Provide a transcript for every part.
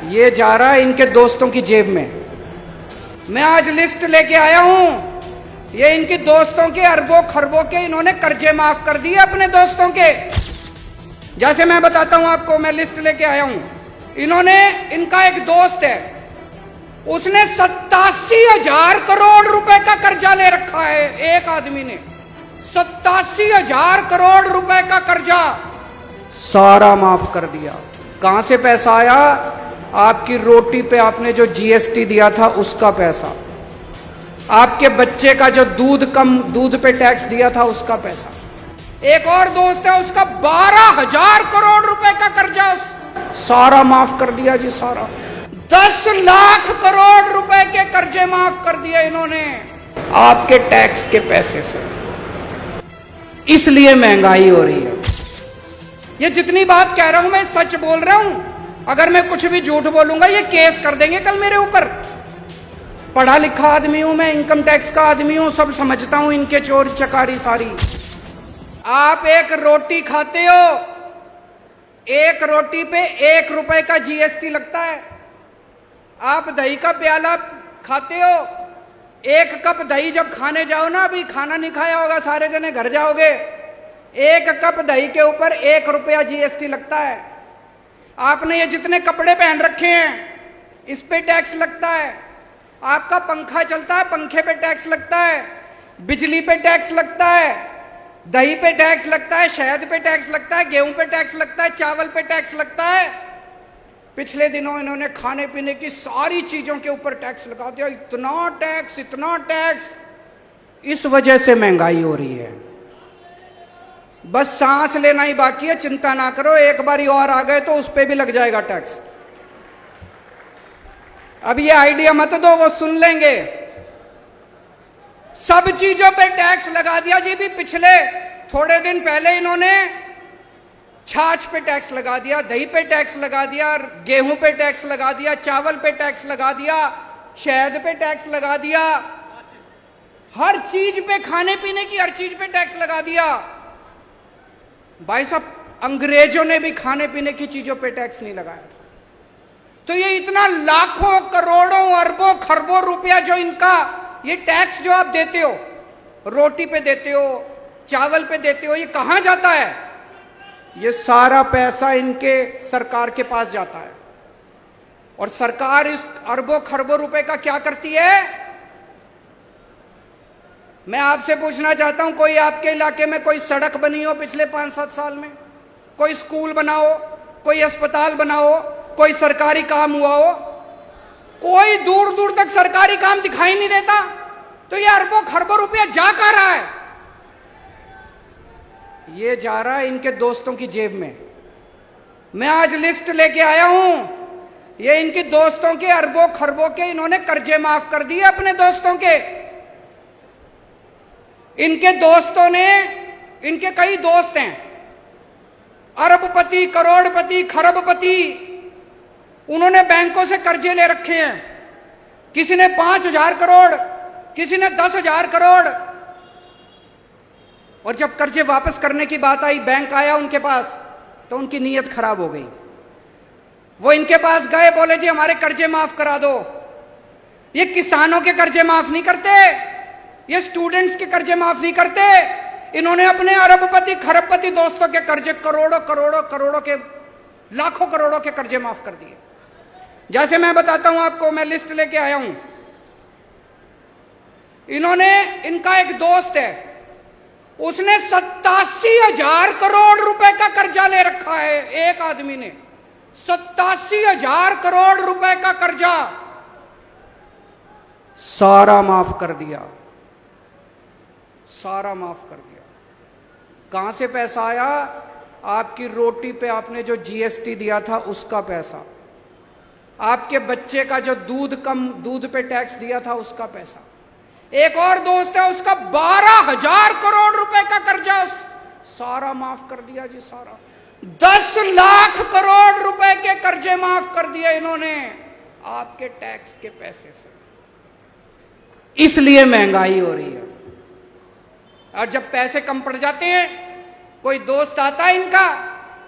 ये जा रहा है इनके दोस्तों की जेब में। मैं आज लिस्ट लेके आया हूं। ये इनके दोस्तों के अरबों खरबों के इन्होंने कर्जे माफ कर दिए अपने दोस्तों के। जैसे मैं बताता हूं आपको, मैं लिस्ट लेके आया हूं। इन्होंने, इनका एक दोस्त है, उसने 87,000 करोड़ रुपए का कर्जा ले रखा है। एक आदमी ने 87,000 करोड़ रुपए का कर्जा सारा माफ कर दिया। कहां से पैसा आया? आपकी रोटी पे आपने जो जीएसटी दिया था उसका पैसा, आपके बच्चे का जो दूध पे टैक्स दिया था उसका पैसा। एक और दोस्त है, उसका 12,000 करोड़ रुपए का कर्जा सारा माफ कर दिया जी, सारा। 10 लाख करोड़ रुपए के कर्जे माफ कर दिए इन्होंने आपके टैक्स के पैसे से। इसलिए महंगाई हो रही है। ये जितनी बात कह रहा हूं मैं सच बोल रहा हूं। अगर मैं कुछ भी झूठ बोलूंगा ये केस कर देंगे कल मेरे ऊपर। पढ़ा लिखा आदमी हूं मैं, इनकम टैक्स का आदमी हूं, सब समझता हूं इनके चोरी चकारी सारी। आप एक रोटी खाते हो, एक रोटी पे 1 रुपए का जीएसटी लगता है। आप दही का प्याला खाते हो, 1 कप दही जब खाने जाओ ना, अभी खाना नहीं खाया होगा, सारे जने घर जाओगे, 1 कप दही के ऊपर 1 रुपया जीएसटी लगता है। आपने ये जितने कपड़े पहन रखे हैं इस पे टैक्स लगता है। आपका पंखा चलता है, पंखे पे टैक्स लगता है, बिजली पे टैक्स लगता है, दही पे टैक्स लगता है, शहद पे टैक्स लगता है, गेहूं पे टैक्स लगता है, चावल पे टैक्स लगता है। पिछले दिनों इन्होंने खाने पीने की सारी चीजों के ऊपर टैक्स लगा दिया। इतना टैक्स, इतना टैक्स। इस वजह से महंगाई हो रही है। बस सांस लेना ही बाकी है, चिंता ना करो, एक बारी और आ गए तो उस पे भी लग जाएगा टैक्स। अब ये आइडिया मत दो, वो सुन लेंगे। सब चीजों पे टैक्स लगा दिया जी। भी पिछले थोड़े दिन पहले इन्होंने छाछ पे टैक्स लगा दिया, दही पे टैक्स लगा दिया, गेहूं पे टैक्स लगा दिया, चावल पे टैक्स लगा दिया, शहद पे टैक्स लगा दिया, हर चीज पे, खाने पीने की हर चीज पे टैक्स लगा दिया। भाई साहब, अंग्रेजों ने भी खाने पीने की चीजों पे टैक्स नहीं लगाया। तो ये इतना लाखों करोड़ों अरबों खरबों रुपया जो इनका ये टैक्स जो आप देते हो, रोटी पे देते हो, चावल पे देते हो, ये कहां जाता है? ये सारा पैसा इनके सरकार के पास जाता है। और सरकार इस अरबों खरबों रुपए का क्या करती है? मैं आपसे पूछना चाहता हूं, कोई आपके इलाके में कोई सड़क बनी हो पिछले 5-7 साल में? कोई स्कूल बनाओ, कोई अस्पताल बनाओ, कोई सरकारी काम हुआ हो? कोई दूर दूर तक सरकारी काम दिखाई नहीं देता। तो ये अरबों खरबों रुपया जा कहां रहा है? ये जा रहा है इनके दोस्तों की जेब में। मैं आज लिस्ट लेके आया हूं। ये इनके दोस्तों के अरबों खरबों के इन्होंने कर्जे माफ कर दिए अपने दोस्तों के। इनके दोस्तों ने, इनके कई दोस्त हैं, अरबपति, करोड़पति, खरबपति, उन्होंने बैंकों से कर्जे ले रखे हैं। किसी ने 5,000 करोड़, किसी ने 10,000 करोड़। और जब कर्जे वापस करने की बात आई, बैंक आया उनके पास, तो उनकी नीयत खराब हो गई। वो इनके पास गए, बोले जी हमारे कर्जे माफ करा दो। ये किसानों के कर्जे माफ नहीं करते, ये स्टूडेंट्स के कर्जे माफ नहीं करते। इन्होंने अपने अरबपति खरबपति दोस्तों के कर्जे करोड़ों करोड़ों करोड़ों के, लाखों करोड़ों के कर्जे माफ कर दिए। जैसे मैं बताता हूं आपको, मैं लिस्ट लेके आया हूं। इन्होंने, इनका एक दोस्त है, उसने 87,000 करोड़ रुपए का कर्जा ले रखा है। एक आदमी ने 87,000 करोड़ रुपए का कर्जा सारा माफ कर दिया, सारा माफ कर दिया। कहां से पैसा आया? आपकी रोटी पे आपने जो जीएसटी दिया था उसका पैसा, आपके बच्चे का जो दूध पे टैक्स दिया था उसका पैसा। एक और दोस्त है, उसका 12,000 करोड़ रुपए का कर्जा सारा माफ कर दिया जी, सारा। 10 लाख करोड़ रुपए के कर्जे माफ कर दिए इन्होंने आपके टैक्स के पैसे से। इसलिए महंगाई हो रही है। और जब पैसे कम पड़ जाते हैं, कोई दोस्त आता है इनका,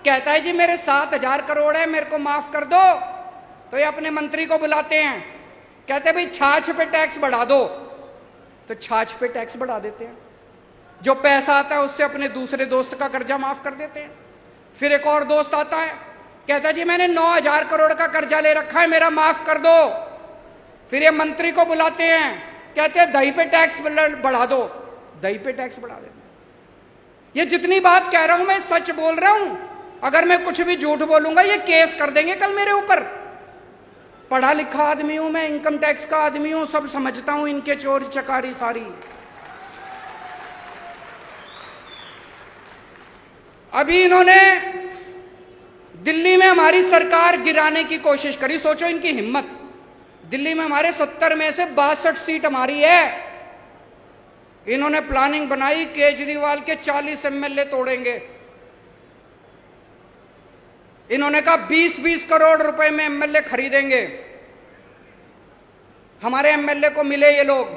कहता है जी मेरे 7,000 करोड़ है, मेरे को माफ कर दो। तो ये अपने मंत्री को बुलाते हैं, कहते भाई छाछ पे टैक्स बढ़ा दो, तो छाछ पे टैक्स बढ़ा देते हैं। जो पैसा आता है उससे अपने दूसरे दोस्त का कर्जा माफ कर देते हैं। फिर एक और दोस्त आता है, कहता है जी मैंने 9,000 करोड़ का कर्जा ले रखा है, मेरा माफ कर दो। फिर ये मंत्री को बुलाते हैं, कहते हैं दही पे टैक्स बढ़ा दो, दही पे टैक्स बढ़ा देते हैं। ये जितनी बात कह रहा हूं मैं सच बोल रहा हूं। अगर मैं कुछ भी झूठ बोलूंगा ये केस कर देंगे कल मेरे ऊपर। पढ़ा लिखा आदमी हूं मैं, इनकम टैक्स का आदमी हूं, सब समझता हूं इनके चोरी चकारी सारी। अभी इन्होंने दिल्ली में हमारी सरकार गिराने की कोशिश करी। सोचो इनकी हिम्मत। दिल्ली में हमारे 70 में से 62 सीट हमारी है। इन्होंने प्लानिंग बनाई केजरीवाल के 40 एमएलए तोड़ेंगे। इन्होंने कहा 20-20 करोड़ रुपए में एमएलए खरीदेंगे। हमारे एमएलए को मिले ये लोग,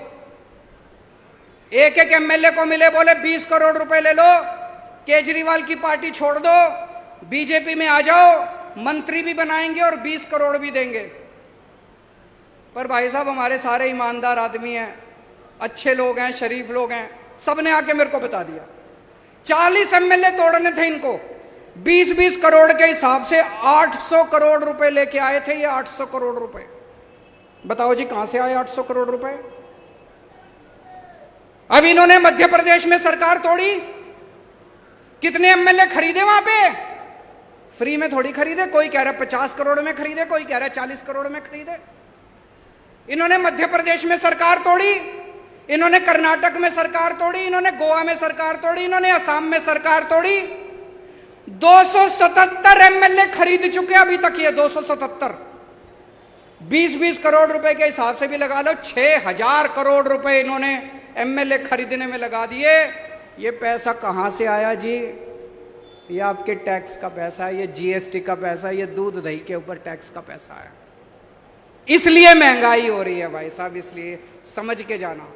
एक एक एमएलए को मिले, बोले 20 करोड़ रुपए ले लो, केजरीवाल की पार्टी छोड़ दो, बीजेपी में आ जाओ, मंत्री भी बनाएंगे और 20 करोड़ भी देंगे। पर भाई साहब हमारे सारे ईमानदार आदमी हैं, अच्छे लोग हैं, शरीफ लोग हैं, सबने आके मेरे को बता दिया 40 एमएलए तोड़ने थे इनको। 20-20 करोड़ के हिसाब से 800 करोड़ रुपए लेके आए थे ये। 800 करोड़ रुपए बताओ जी कहां से आए 800 करोड़ रुपए। अब इन्होंने मध्य प्रदेश में सरकार तोड़ी, कितने एमएलए खरीदे वहां पे? फ्री में थोड़ी खरीदे। कोई कह रहा है 50 करोड़ में खरीदे, कोई कह रहा है 40 करोड़ में खरीदे। इन्होंने मध्य प्रदेश में सरकार तोड़ी, इन्होंने कर्नाटक में सरकार तोड़ी, इन्होंने गोवा में सरकार तोड़ी, इन्होंने असम में सरकार तोड़ी। 277 एमएलए खरीद चुके अभी तक ये। 277 20-20 करोड़ रुपए के हिसाब से भी लगा लो, 6,000 करोड़ रुपए इन्होंने एमएलए खरीदने में लगा दिए। ये पैसा कहां से आया जी? ये आपके टैक्स का पैसा है, ये जीएसटी का पैसा है, ये दूध दही के ऊपर टैक्स का पैसा है। इसलिए महंगाई हो रही है भाई साहब, इसलिए समझ के जाना।